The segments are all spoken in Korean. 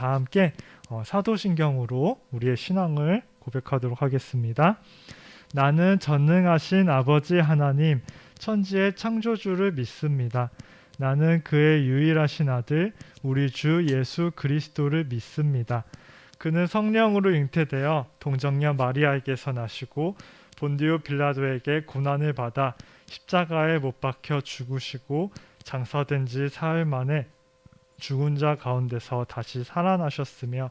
다 함께 사도신경으로 우리의 신앙을 고백하도록 하겠습니다. 나는 전능하신 아버지 하나님, 천지의 창조주를 믿습니다. 나는 그의 유일하신 아들, 우리 주 예수 그리스도를 믿습니다. 그는 성령으로 잉태되어 동정녀 마리아에게서 나시고 본디오 빌라도에게 고난을 받아 십자가에 못 박혀 죽으시고 장사된 지 사흘 만에 죽은 자 가운데서 다시 살아나셨으며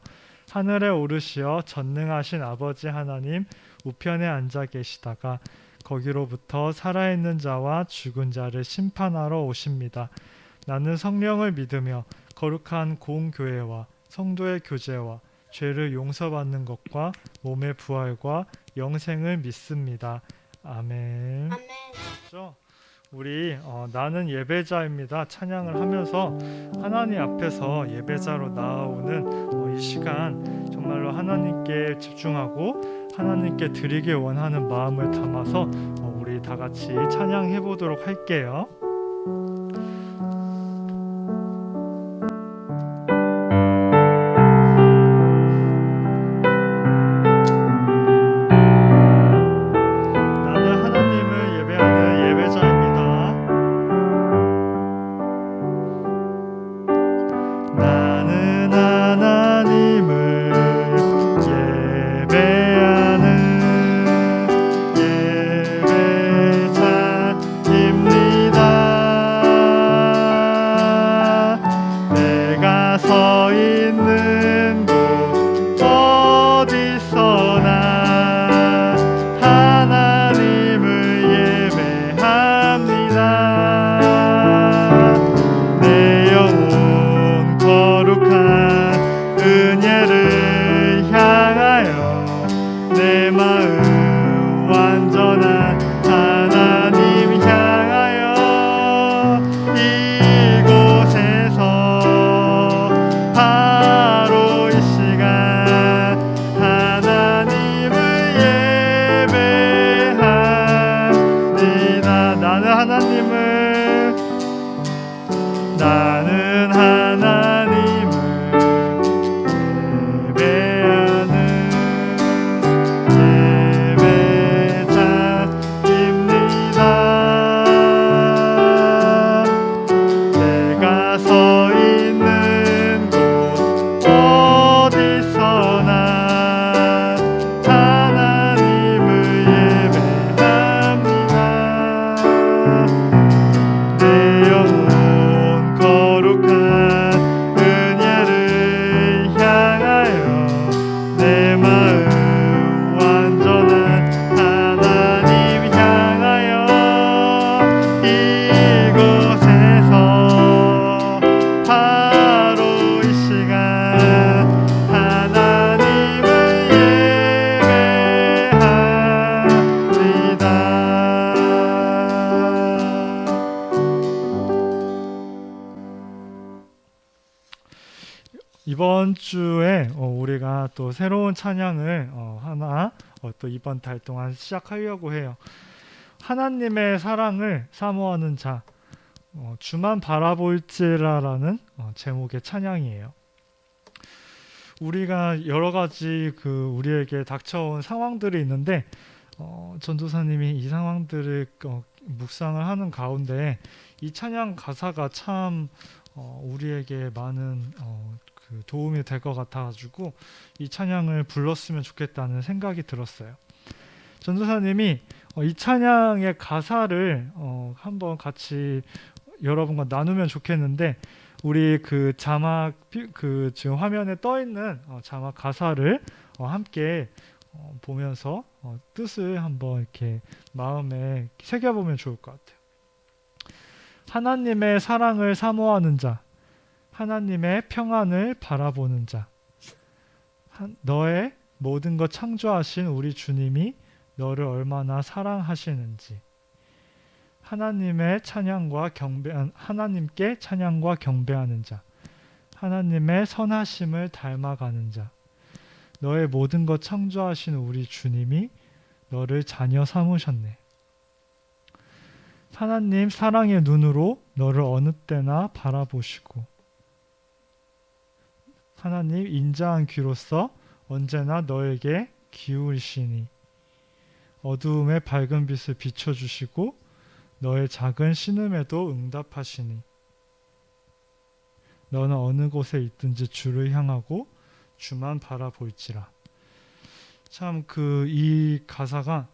하늘에 오르시어 전능하신 아버지 하나님 우편에 앉아 계시다가 거기로부터 살아있는 자와 죽은 자를 심판하러 오십니다. 나는 성령을 믿으며 거룩한 공교회와 성도의 교제와 죄를 용서받는 것과 몸의 부활과 영생을 믿습니다. 아멘. 그렇죠? 우리 나는 예배자입니다. 찬양을 하면서 하나님 앞에서 예배자로 나아오는 이 시간 정말로 하나님께 집중하고 하나님께 드리길 원하는 마음을 담아서 우리 다 같이 찬양해 보도록 할게요. 나는 하나님을 예배하는 예배자입니다. 나는 하나님을 예배하는 예배자입니다. 내가 서 있는 곳 어디서나 하나님을 예배합니다. 내 영혼 거룩한 은혜를 향하여 내 마음 완전한 하나님 향하여 이곳에서 바로 이 시간 하나님을 예배합니다. 나는 하나님을 예배하는 예배자입니다. 내가 서 있는 곳 어디서나 하나님을 예배합니다. 내 영혼 거룩한 은혜를 향하여 내 마음 완전한 하나님 향하여 이곳에서 바로 이 시간 하나님을 예배합니다. 이번 주에 우리가 또 새로운 찬양을 하나 또 이번 달 동안 시작하려고 해요. 하나님의 사랑을 사모하는 자, 주만 바라볼지라라는 제목의 찬양이에요. 우리가 여러 가지 우리에게 닥쳐온 상황들이 있는데 전도사님이 이 상황들을 묵상을 하는 가운데 이 찬양 가사가 참 우리에게 많은 도움이 될 것 같아가지고 이 찬양을 불렀으면 좋겠다는 생각이 들었어요. 전도사님이 이 찬양의 가사를 한번 같이 여러분과 나누면 좋겠는데 우리 자막 지금 화면에 떠 있는 자막 가사를 함께 보면서 뜻을 한번 이렇게 마음에 새겨보면 좋을 것 같아요. 하나님의 사랑을 사모하는 자, 하나님의 평안을 바라보는 자, 너의 모든 것 창조하신 우리 주님이 너를 얼마나 사랑하시는지, 하나님께 찬양과 경배하는 자, 하나님의 선하심을 닮아가는 자, 너의 모든 것 창조하신 우리 주님이 너를 자녀 삼으셨네. 하나님 사랑의 눈으로 너를 어느 때나 바라보시고 하나님 인자한 귀로서 언제나 너에게 기울이시니 어두움에 밝은 빛을 비춰주시고 너의 작은 신음에도 응답하시니 너는 어느 곳에 있든지 주를 향하고 주만 바라볼지라. 참 이 가사가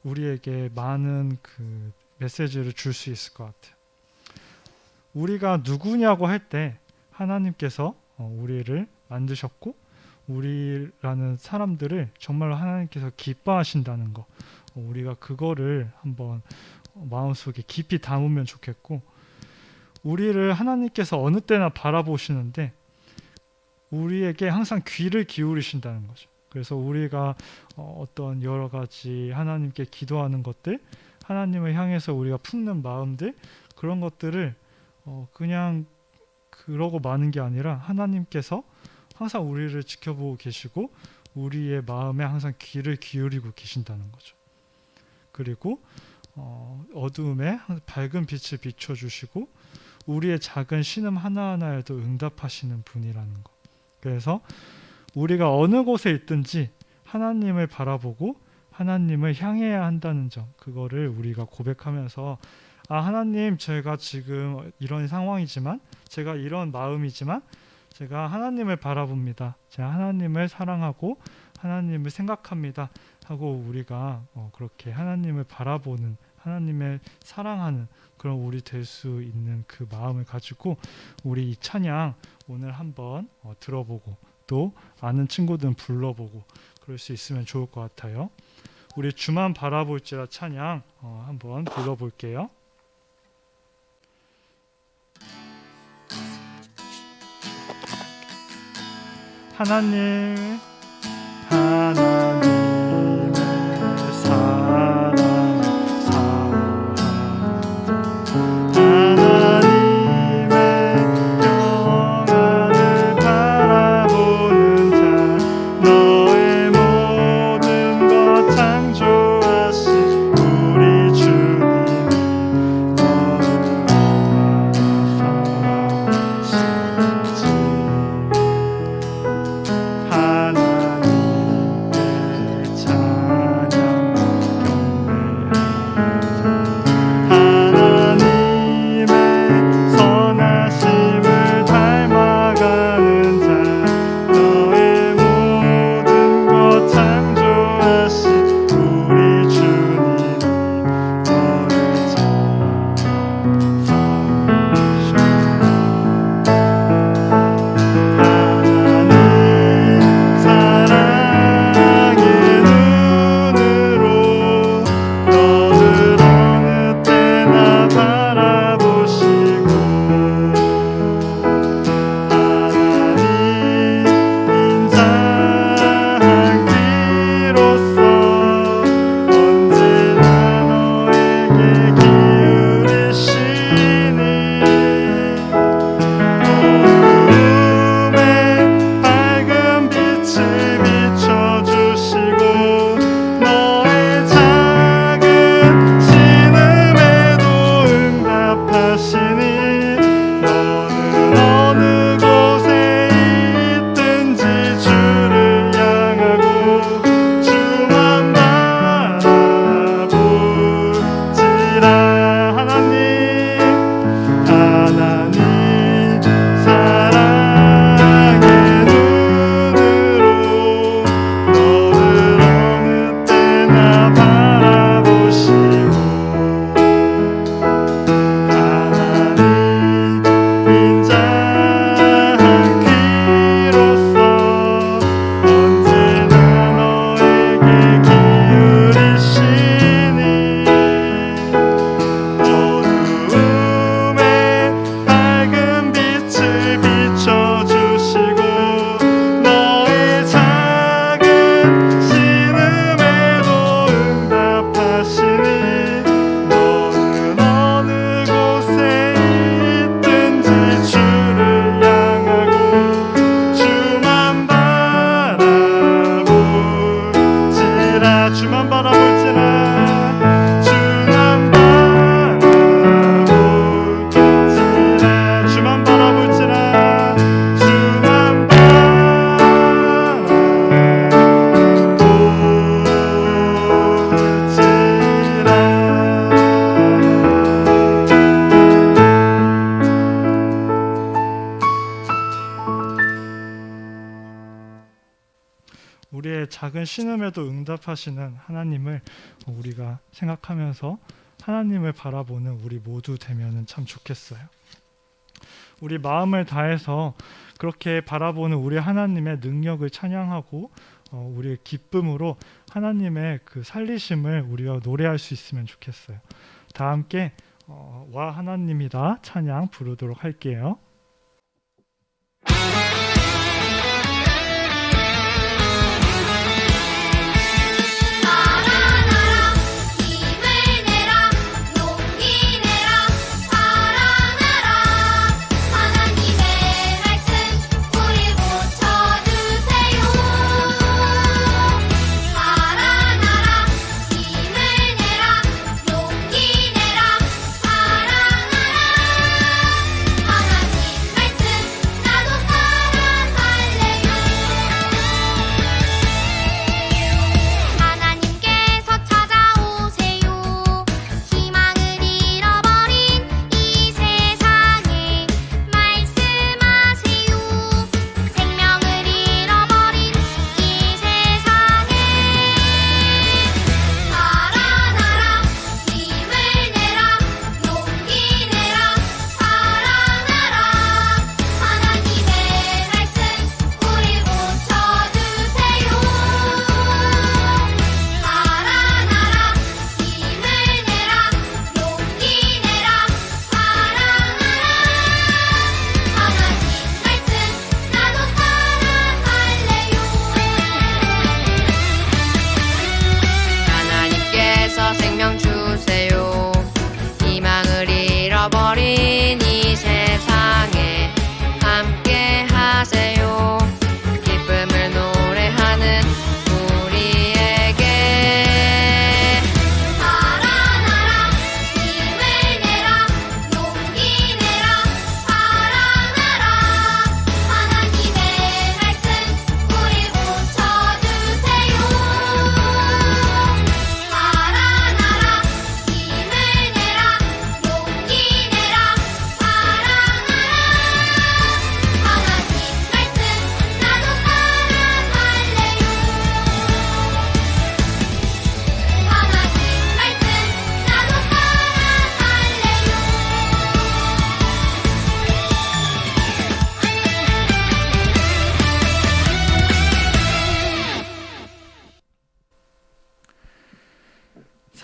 우리에게 많은 그 메시지를 줄 수 있을 것 같아요. 우리가 누구냐고 할 때 하나님께서 우리를 만드셨고 우리라는 사람들을 정말로 하나님께서 기뻐하신다는 거, 우리가 그거를 한번 마음속에 깊이 담으면 좋겠고, 우리를 하나님께서 어느 때나 바라보시는데 우리에게 항상 귀를 기울이신다는 거죠. 그래서 우리가 어떤 여러 가지 하나님께 기도하는 것들, 하나님을 향해서 우리가 품는 마음들, 그런 것들을 그냥 그러고 마는 게 아니라 하나님께서 항상 우리를 지켜보고 계시고 우리의 마음에 항상 귀를 기울이고 계신다는 거죠. 그리고 어두움에 밝은 빛을 비춰주시고 우리의 작은 신음 하나하나에도 응답하시는 분이라는 거. 그래서 우리가 어느 곳에 있든지 하나님을 바라보고 하나님을 향해야 한다는 점, 그거를 우리가 고백하면서 하나님, 제가 지금 이런 상황이지만, 제가 이런 마음이지만 제가 하나님을 바라봅니다. 제가 하나님을 사랑하고 하나님을 생각합니다 하고 우리가 그렇게 하나님을 바라보는, 하나님을 사랑하는 그런 우리 될 수 있는 그 마음을 가지고 우리 이 찬양 오늘 한번 들어보고 또 아는 친구들은 불러보고 그럴 수 있으면 좋을 것 같아요. 우리 주만 바라볼지라 찬양 한번 불러볼게요. 하나님의 사랑 하나님의 영광을 바라보는 자, 너의 모든 것 창조하신 우리 주님, 너를 얼마나 사랑하시는지. 하나님의 찬양 경배하자. 하나님의 선하심을 닮아가는 자, 너의 모든 것 창조하신 우리 주님, 너를 찬양하시오. 사랑의 눈으로 너를 어느 때나 바라보시고 하나님 인자한 귀로서 언제나 너에게 기울이시니 어두움에 밝은 빛을 비춰주시고 너의 작은 신음에도 응답하시니 너는 어느 곳에 있든지 주를 향하고 주만 바라볼지라. 하나님 사랑의 눈으로 너를 어느 때나 바라보시고 하나님 인자한 귀로서 언제나 너에게 기울이시니 어두움에 밝은 빛을 비춰주시고 너의 작은 신음에도 응답하시니 너는 어느 곳에 있든지 주를 향하고 주만 바라볼지라. 주만 바라볼지라. 주만 바라볼지라. 주만 바라볼지라. 주만 작은 신음에도 응답하시는 하나님을 우리가 생각하면서 하나님을 바라보는 우리 모두 되면은 참 좋겠어요. 우리 마음을 다해서 그렇게 바라보는 우리 하나님의 능력을 찬양하고 우리의 기쁨으로 하나님의 그 살리심을 우리가 노래할 수 있으면 좋겠어요. 다 함께 와 하나님이다 찬양 부르도록 할게요.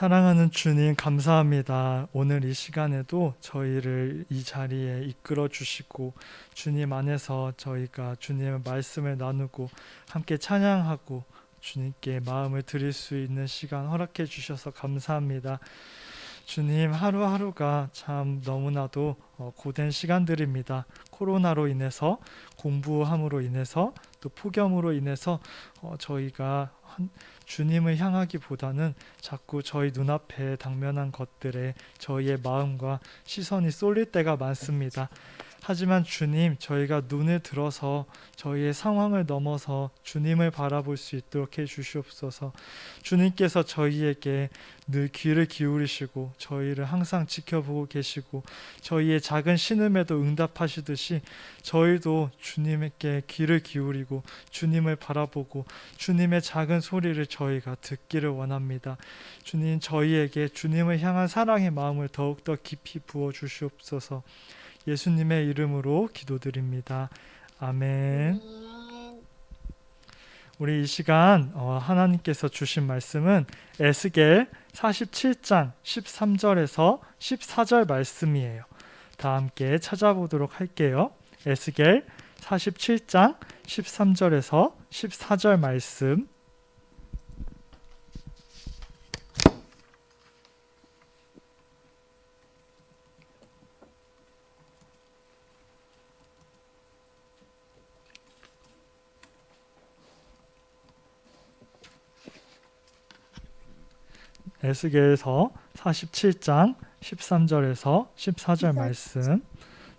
사랑하는 주님 감사합니다. 오늘 이 시간에도 저희를 이 자리에 이끌어 주시고 주님 안에서 저희가 주님의 말씀을 나누고 함께 찬양하고 주님께 마음을 드릴 수 있는 시간 허락해 주셔서 감사합니다. 주님 하루하루가 참 너무나도 고된 시간들입니다. 코로나로 인해서 공부함으로 인해서 또 폭염으로 인해서 저희가 주님을 향하기보다는 자꾸 저희 눈앞에 당면한 것들에 저희의 마음과 시선이 쏠릴 때가 많습니다. 하지만 주님, 저희가 눈을 들어서 저희의 상황을 넘어서 주님을 바라볼 수 있도록 해주시옵소서. 주님께서 저희에게 늘 귀를 기울이시고 저희를 항상 지켜보고 계시고 저희의 작은 신음에도 응답하시듯이 저희도 주님께 귀를 기울이고 주님을 바라보고 주님의 작은 소리를 저희가 듣기를 원합니다. 주님, 저희에게 주님을 향한 사랑의 마음을 더욱더 깊이 부어주시옵소서. 예수님의 이름으로 기도드립니다. 아멘. 우리 이 시간 하나님께서 주신 말씀은 에스겔 47장 13절에서 14절 말씀이에요. 다 함께 찾아보도록 할게요. 에스겔 47장 13절에서 14절 말씀. 에스겔서 47장 13절에서 14절 말씀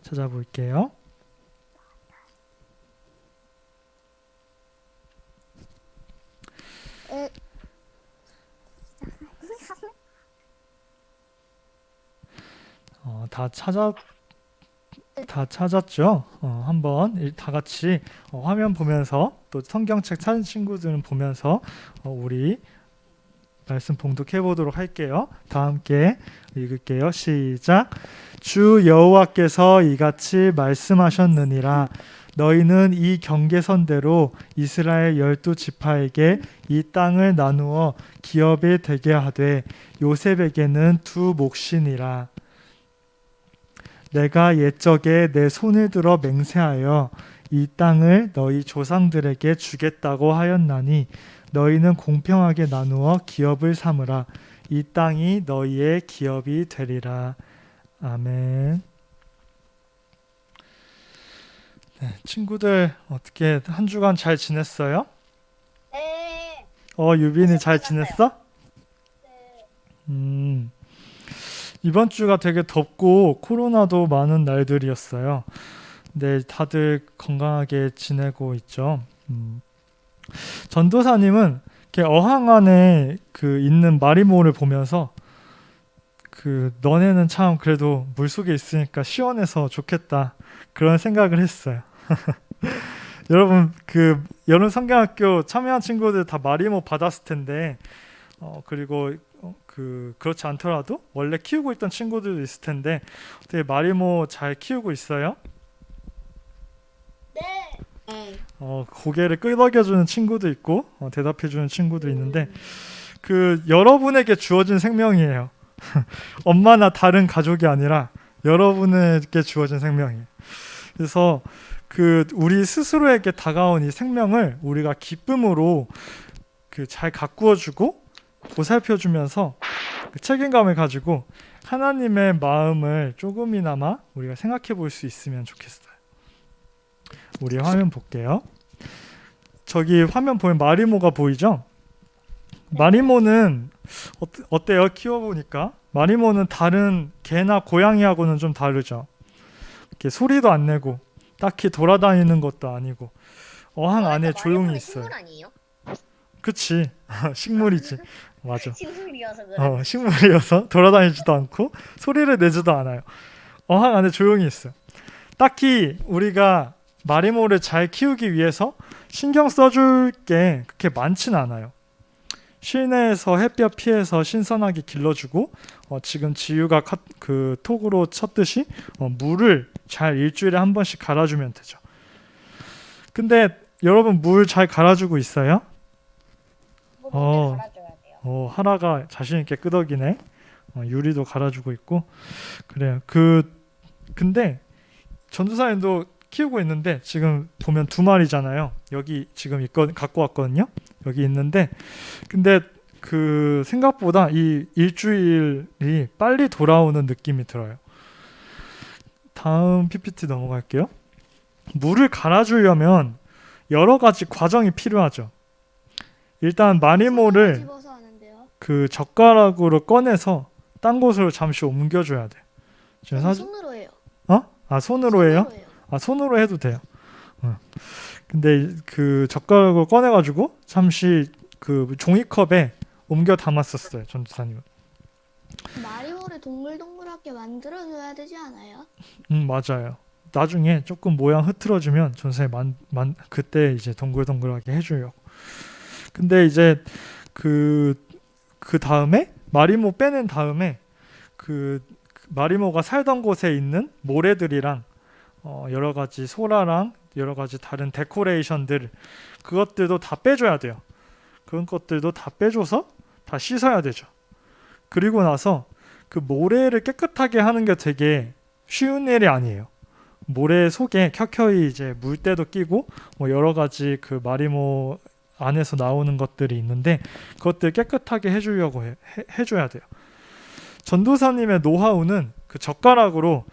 찾아볼게요. 다 다 찾았죠? 한번 다 같이 화면 보면서 또 성경책 찾은 친구들은 보면서 우리 말씀 봉독해 보도록 할게요. 다 함께 읽을게요. 시작. 주 여호와께서 이같이 말씀하셨느니라. 너희는 이 경계선대로 이스라엘 12지파에게 이 땅을 나누어 기업에 되게 하되 요셉에게는 두 몫이니라. 내가 옛적에 내 손을 들어 맹세하여 이 땅을 너희 조상들에게 주겠다고 하였나니 너희는 공평하게 나누어 기업을 삼으라. 이 땅이 너희의 기업이 되리라. 아멘. 네, 친구들 어떻게 한 주간 잘 지냈어요? 네. 유빈이 잘 지냈어? 네. 이번 주가 되게 덥고 코로나도 많은 날들이었어요. 네, 다들 건강하게 지내고 있죠. 전도사님은 이렇게 어항 안에 있는 마리모를 보면서 너네는 참 그래도 물속에 있으니까 시원해서 좋겠다 그런 생각을 했어요. 여러분 여름 성경학교 참여한 친구들 다 마리모 받았을 텐데 그리고 그렇지 않더라도 원래 키우고 있던 친구들도 있을 텐데 어떻게 마리모 잘 키우고 있어요? 네. 고개를 끄덕여주는 친구도 있고 대답해주는 친구도 있는데 여러분에게 주어진 생명이에요. 엄마나 다른 가족이 아니라 여러분에게 주어진 생명이에요. 그래서 우리 스스로에게 다가온 이 생명을 우리가 기쁨으로 잘 가꾸어주고 보살펴주면서 책임감을 가지고 하나님의 마음을 조금이나마 우리가 생각해 볼 수 있으면 좋겠어요. 우리 화면 볼게요. 저기 화면 보면 마리모가 보이죠? 마리모는 어때요? 키워보니까 마리모는 다른 개나 고양이하고는 좀 다르죠. 이렇게 소리도 안 내고 딱히 돌아다니는 것도 아니고 어항 안에 조용히 있어요. 식물 아니에요? 그치. 식물이지. 맞아. 식물이어서 그래. 식물이어서 돌아다니지도 않고 소리를 내지도 않아요. 어항 안에 조용히 있어요. 딱히 우리가 마리모를 잘 키우기 위해서 신경 써줄 게 그렇게 많진 않아요. 실내에서 햇볕 피해서 신선하게 길러주고 지금 지유가 톡으로 쳤듯이 물을 잘 일주일에 한 번씩 갈아주면 되죠. 근데 여러분 물 잘 갈아주고 있어요? 갈아줘야 돼요. 하라가 자신 있게 끄덕이네. 유리도 갈아주고 있고 그래요. 근데 전도사님도 키우고 있는데 지금 보면 2마리잖아요. 여기 지금 갖고 왔거든요. 여기 있는데 근데 생각보다 이 일주일이 빨리 돌아오는 느낌이 들어요. 다음 PPT 넘어갈게요. 물을 갈아주려면 여러 가지 과정이 필요하죠. 일단 마리모를 젓가락으로 꺼내서 딴 곳으로 잠시 옮겨줘야 돼. 손으로 해요. 손으로 해요? 손으로 해도 돼요. 근데 젓가락을 꺼내가지고 잠시 종이컵에 옮겨 담았었어요. 전도사님은. 마리모를 동글동글하게 만들어줘야 되지 않아요? 맞아요. 나중에 조금 모양 흐트러지면 전도사님 그때 이제 동글동글하게 해줘요. 근데 이제 그 다음에 마리모 빼낸 다음에 마리모가 살던 곳에 있는 모래들이랑 여러 가지 소라랑 여러 가지 다른 데코레이션들 그것들도 다 빼줘야 돼요. 그런 것들도 다 빼줘서 다 씻어야 되죠. 그리고 나서 모래를 깨끗하게 하는 게 되게 쉬운 일이 아니에요. 모래 속에 켜켜이 이제 물때도 끼고 여러 가지 마리모 안에서 나오는 것들이 있는데 그것들 깨끗하게 해주려고 해줘야 돼요. 전도사님의 노하우는 젓가락으로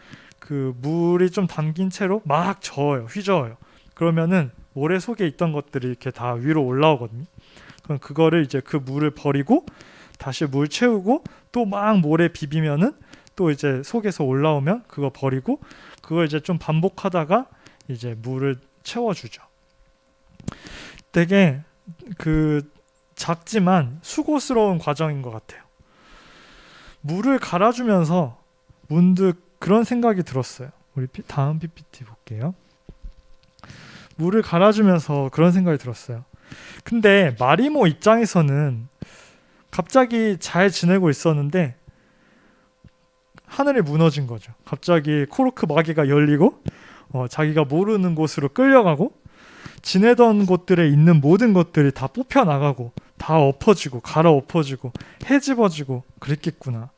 물이 좀 담긴 채로 막 저어요. 휘저어요. 그러면은 모래 속에 있던 것들이 이렇게 다 위로 올라오거든요. 그럼 그거를 이제 물을 버리고 다시 물 채우고 또 막 모래 비비면은 또 이제 속에서 올라오면 그거 버리고 그걸 이제 좀 반복하다가 이제 물을 채워주죠. 되게 작지만 수고스러운 과정인 것 같아요. 물을 갈아주면서 문득 그런 생각이 들었어요. 우리 다음 PPT 볼게요. 물을 갈아주면서 그런 생각이 들었어요. 근데 마리모 입장에서는 갑자기 잘 지내고 있었는데 하늘이 무너진 거죠. 갑자기 코르크 마개가 열리고 자기가 모르는 곳으로 끌려가고 지내던 곳들에 있는 모든 것들이 다 뽑혀나가고 다 엎어지고 갈아엎어지고 헤집어지고 그랬겠구나.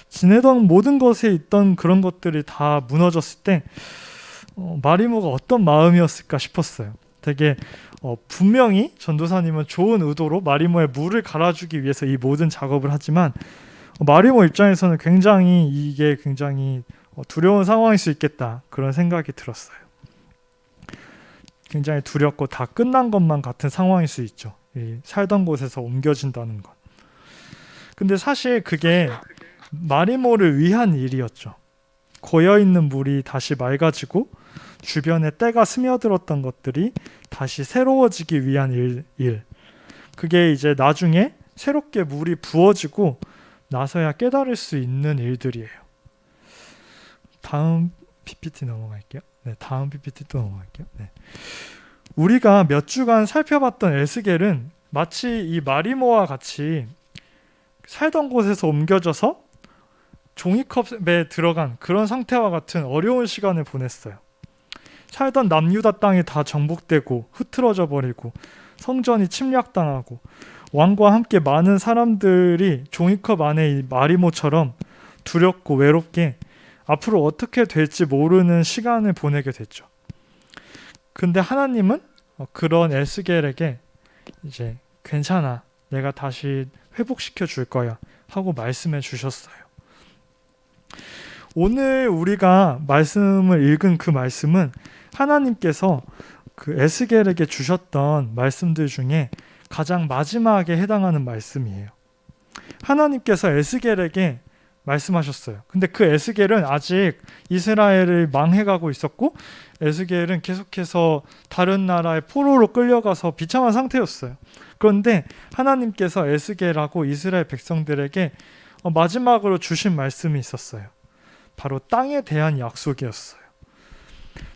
지내던 모든 것에 있던 그런 것들이 다 무너졌을 때 마리모가 어떤 마음이었을까 싶었어요. 되게 분명히 전도사님은 좋은 의도로 마리모의 물을 갈아주기 위해서 이 모든 작업을 하지만 마리모 입장에서는 이게 굉장히 두려운 상황일 수 있겠다 그런 생각이 들었어요. 굉장히 두렵고 다 끝난 것만 같은 상황일 수 있죠. 이 살던 곳에서 옮겨진다는 것. 근데 사실 그게 마리모를 위한 일이었죠. 고여있는 물이 다시 맑아지고 주변에 때가 스며들었던 것들이 다시 새로워지기 위한 일. 그게 이제 나중에 새롭게 물이 부어지고 나서야 깨달을 수 있는 일들이에요. 다음 PPT 넘어갈게요. 네, 다음 PPT 또 넘어갈게요. 네. 우리가 몇 주간 살펴봤던 에스겔은 마치 이 마리모와 같이 살던 곳에서 옮겨져서 종이컵에 들어간 그런 상태와 같은 어려운 시간을 보냈어요. 살던 남유다 땅이 다 정복되고 흐트러져 버리고 성전이 침략당하고 왕과 함께 많은 사람들이 종이컵 안에 이 마리모처럼 두렵고 외롭게 앞으로 어떻게 될지 모르는 시간을 보내게 됐죠. 근데 하나님은 그런 에스겔에게 이제 괜찮아, 내가 다시 회복시켜 줄 거야 하고 말씀해 주셨어요. 오늘 우리가 말씀을 읽은 그 말씀은 하나님께서 그 에스겔에게 주셨던 말씀들 중에 가장 마지막에 해당하는 말씀이에요. 하나님께서 에스겔에게 말씀하셨어요. 근데 그 에스겔은 아직 이스라엘을 망해가고 있었고 에스겔은 계속해서 다른 나라의 포로로 끌려가서 비참한 상태였어요. 그런데 하나님께서 에스겔하고 이스라엘 백성들에게 마지막으로 주신 말씀이 있었어요. 바로 땅에 대한 약속이었어요.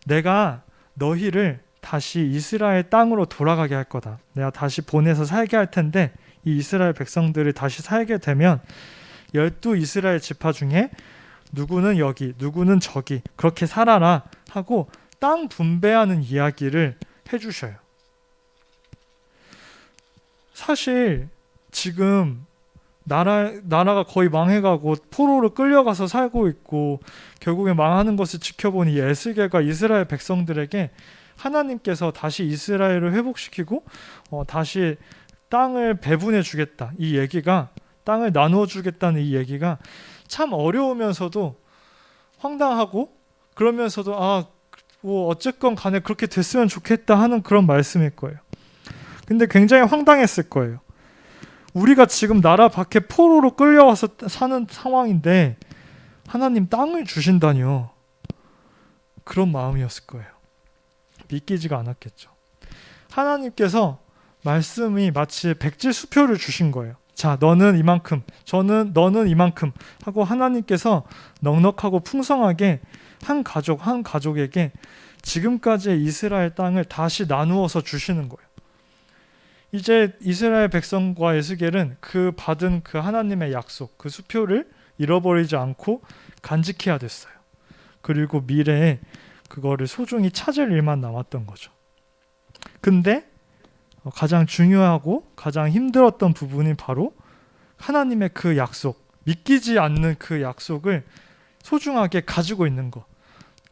내가 너희를 다시 이스라엘 땅으로 돌아가게 할 거다. 내가 다시 보내서 살게 할 텐데 이 이스라엘 백성들이 다시 살게 되면 12 이스라엘 지파 중에 누구는 여기, 누구는 저기 그렇게 살아라 하고 땅 분배하는 이야기를 해주셔요. 사실 지금 나라가 거의 망해가고 포로로 끌려가서 살고 있고 결국에 망하는 것을 지켜본 이 에스겔과 이스라엘 백성들에게 하나님께서 다시 이스라엘을 회복시키고 다시 땅을 배분해 주겠다, 이 얘기가, 땅을 나누어 주겠다는 이 얘기가 참 어려우면서도 황당하고 그러면서도 뭐 어쨌건 간에 그렇게 됐으면 좋겠다 하는 그런 말씀일 거예요. 근데 굉장히 황당했을 거예요. 우리가 지금 나라 밖에 포로로 끌려와서 사는 상황인데 하나님 땅을 주신다니요. 그런 마음이었을 거예요. 믿기지가 않았겠죠. 하나님께서 말씀이 마치 백지 수표를 주신 거예요. 자, 너는 이만큼, 너는 이만큼 하고 하나님께서 넉넉하고 풍성하게 한 가족에게 지금까지의 이스라엘 땅을 다시 나누어서 주시는 거예요. 이제 이스라엘 백성과 에스겔은 그 받은 그 하나님의 약속, 그 수표를 잃어버리지 않고 간직해야 됐어요. 그리고 미래에 그거를 소중히 찾을 일만 남았던 거죠. 근데 가장 중요하고 가장 힘들었던 부분이 바로 하나님의 그 약속, 믿기지 않는 그 약속을 소중하게 가지고 있는 것.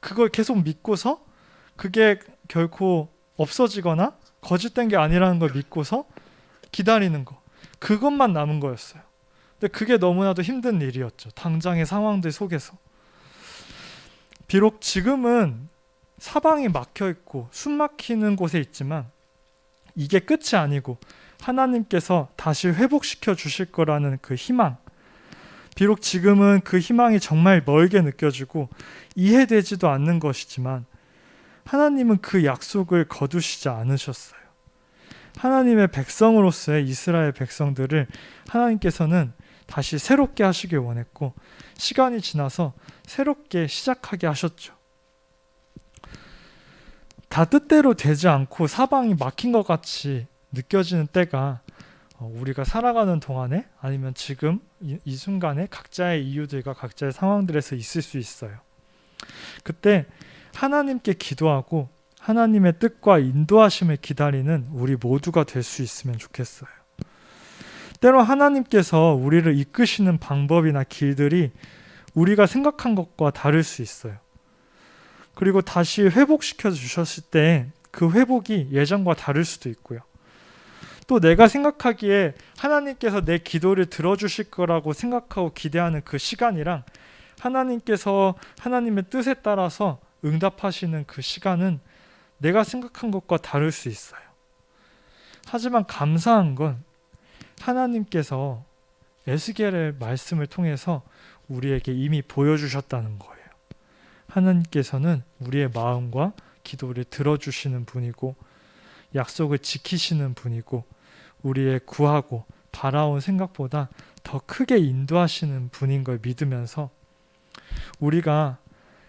그걸 계속 믿고서 그게 결코 없어지거나 거짓된 게 아니라는 걸 믿고서 기다리는 거. 그것만 남은 거였어요. 근데 그게 너무나도 힘든 일이었죠. 당장의 상황들 속에서. 비록 지금은 사방이 막혀 있고 숨 막히는 곳에 있지만 이게 끝이 아니고 하나님께서 다시 회복시켜 주실 거라는 그 희망. 비록 지금은 그 희망이 정말 멀게 느껴지고 이해되지도 않는 것이지만 하나님은 그 약속을 거두시지 않으셨어요. 하나님의 백성으로서의 이스라엘 백성들을 하나님께서는 다시 새롭게 하시길 원했고 시간이 지나서 새롭게 시작하게 하셨죠. 다 뜻대로 되지 않고 사방이 막힌 것 같이 느껴지는 때가 우리가 살아가는 동안에 아니면 지금 이 순간에 각자의 이유들과 각자의 상황들에서 있을 수 있어요. 그때 하나님께 기도하고 하나님의 뜻과 인도하심을 기다리는 우리 모두가 될 수 있으면 좋겠어요. 때로 하나님께서 우리를 이끄시는 방법이나 길들이 우리가 생각한 것과 다를 수 있어요. 그리고 다시 회복시켜 주셨을 때 그 회복이 예전과 다를 수도 있고요. 또 내가 생각하기에 하나님께서 내 기도를 들어주실 거라고 생각하고 기대하는 그 시간이랑 하나님께서 하나님의 뜻에 따라서 응답하시는 그 시간은 내가 생각한 것과 다를 수 있어요. 하지만 감사한 건 하나님께서 에스겔의 말씀을 통해서 우리에게 이미 보여주셨다는 거예요. 하나님께서는 우리의 마음과 기도를 들어주시는 분이고 약속을 지키시는 분이고 우리의 구하고 바라온 생각보다 더 크게 인도하시는 분인 걸 믿으면서 우리가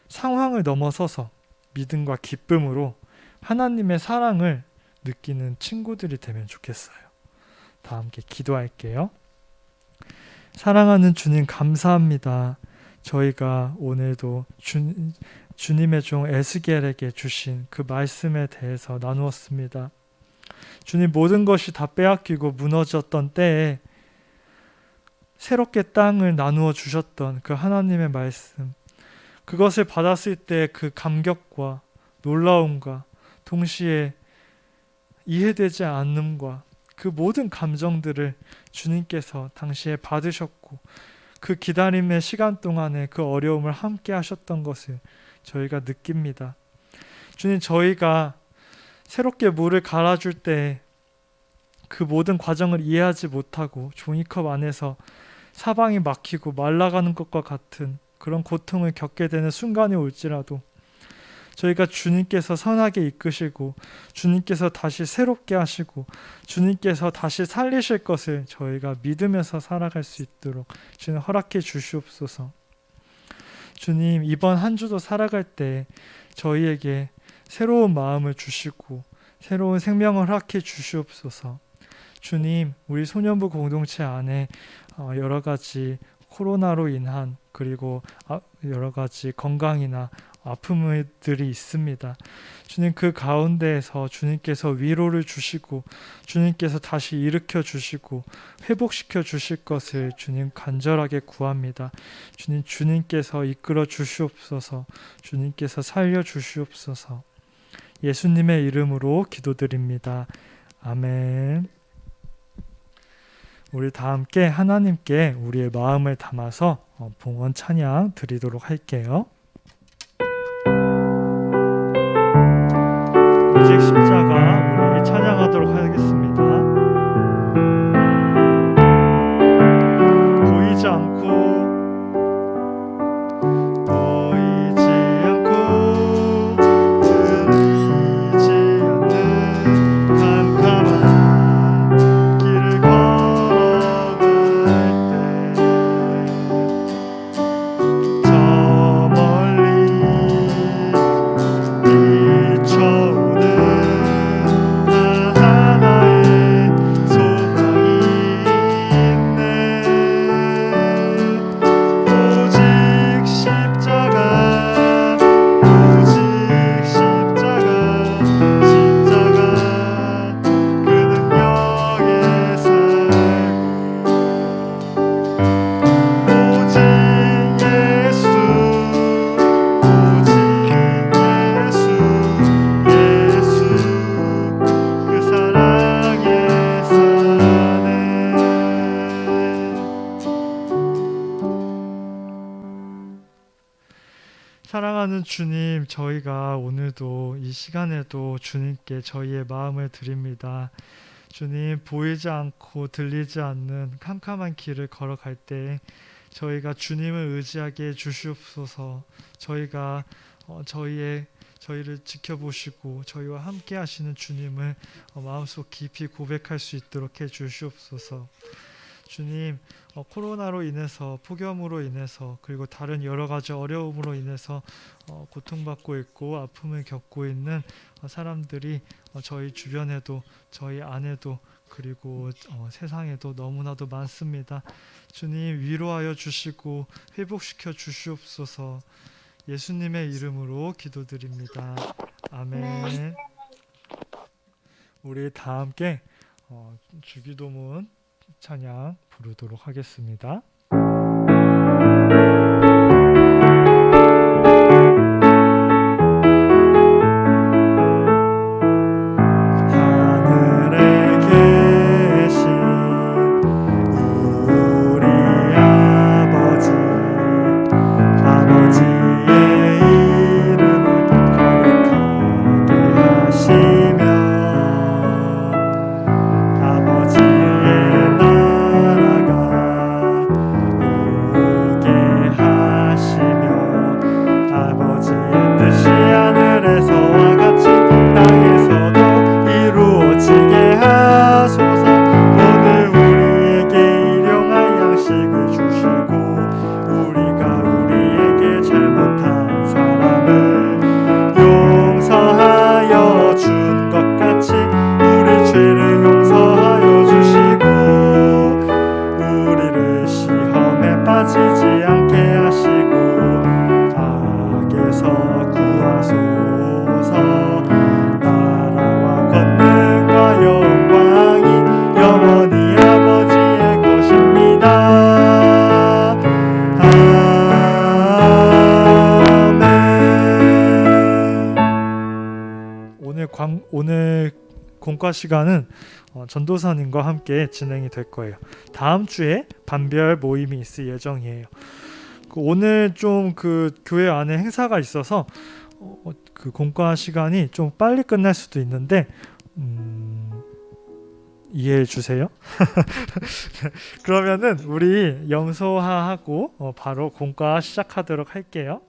상황을 넘어서서 믿음과 기쁨으로 하나님의 사랑을 느끼는 친구들이 되면 좋겠어요. 다 함께 기도할게요. 사랑하는 주님 감사합니다. 저희가 오늘도 주님의 종 에스겔에게 주신 그 말씀에 대해서 나누었습니다. 주님 모든 것이 다 빼앗기고 무너졌던 때에 새롭게 땅을 나누어 주셨던 그 하나님의 말씀, 그것을 받았을 때 그 감격과 놀라움과 동시에 이해되지 않음과 그 모든 감정들을 주님께서 당시에 받으셨고 그 기다림의 시간 동안에 그 어려움을 함께 하셨던 것을 저희가 느낍니다. 주님, 저희가 새롭게 물을 갈아줄 때 그 모든 과정을 이해하지 못하고 종이컵 안에서 사방이 막히고 말라가는 것과 같은 그런 고통을 겪게 되는 순간이 올지라도 저희가 주님께서 선하게 이끄시고 주님께서 다시 새롭게 하시고 주님께서 다시 살리실 것을 저희가 믿으면서 살아갈 수 있도록 주님 허락해 주시옵소서. 주님, 이번 한 주도 살아갈 때 저희에게 새로운 마음을 주시고 새로운 생명을 허락해 주시옵소서. 주님, 우리 소년부 공동체 안에 여러 가지 코로나로 인한 그리고 여러 가지 건강이나 아픔들이 있습니다. 주님, 그 가운데에서 주님께서 위로를 주시고 주님께서 다시 일으켜 주시고 회복시켜 주실 것을 주님 간절하게 구합니다. 주님, 주님께서 이끌어 주시옵소서. 주님께서 살려 주시옵소서. 예수님의 이름으로 기도드립니다. 아멘. 우리 다 함께 하나님께 우리의 마음을 담아서 봉헌 찬양 드리도록 할게요. 오직 십자가 우리 찬양하도록 하겠습니다. 보이지 않고 들리지 않는 캄캄한 길을 걸어갈 때 저 멀리 비춰오는 하나의 소망이 있네. 오직 십자가 그 능력에 살고 오직 예수 그 사랑에 사네. 사랑하는 주님, 저희가 오늘도 이 시간에도 주님께 저희의 마음을 드립니다. 주님, 보이지 않고 들리지 않는 캄캄한 길을 걸어갈 때 저희가 주님을 의지하게 해주시옵소서. 저희가 저희를 지켜보시고 저희와 함께 하시는 주님을 마음속 깊이 고백할 수 있도록 해주시옵소서. 주님, 코로나로 인해서, 폭염으로 인해서, 그리고 다른 여러 가지 어려움으로 인해서 고통받고 있고 아픔을 겪고 있는 사람들이 저희 주변에도, 저희 안에도, 그리고 세상에도 너무나도 많습니다. 주님, 위로하여 주시고 회복시켜 주시옵소서. 예수님의 이름으로 기도드립니다. 아멘. 네. 우리 다 함께 주기도문 찬양 부르도록 하겠습니다. 하늘에 계신 우리 아버지, 아버지의 이름을 거룩하게 하시며 아버지의 나라가 오게 하시며 아버지의 뜻이 하늘에서와 같이 땅에서도 이루어지게 하소서. 오늘 우리에게 일용할 양식을 주시고 우리가 우리에게 잘못한 사람을 용서하여 준 것 같이 우리 죄를 용서하여 주시고 우리를 시험에 빠지지 않게 하시고 악에서 구하소서. 나라와 권능과 영광이 영원히 아버지의 것입니다. 아멘. 오늘 공과 시간은 전도사님과 함께 진행이 될 거예요. 다음 주에 반별 모임이 있을 예정이에요. 오늘 좀 그 교회 안에 행사가 있어서 그 공과 시간이 좀 빨리 끝날 수도 있는데 이해해 주세요. 그러면은 우리 염소화하고 바로 공과 시작하도록 할게요.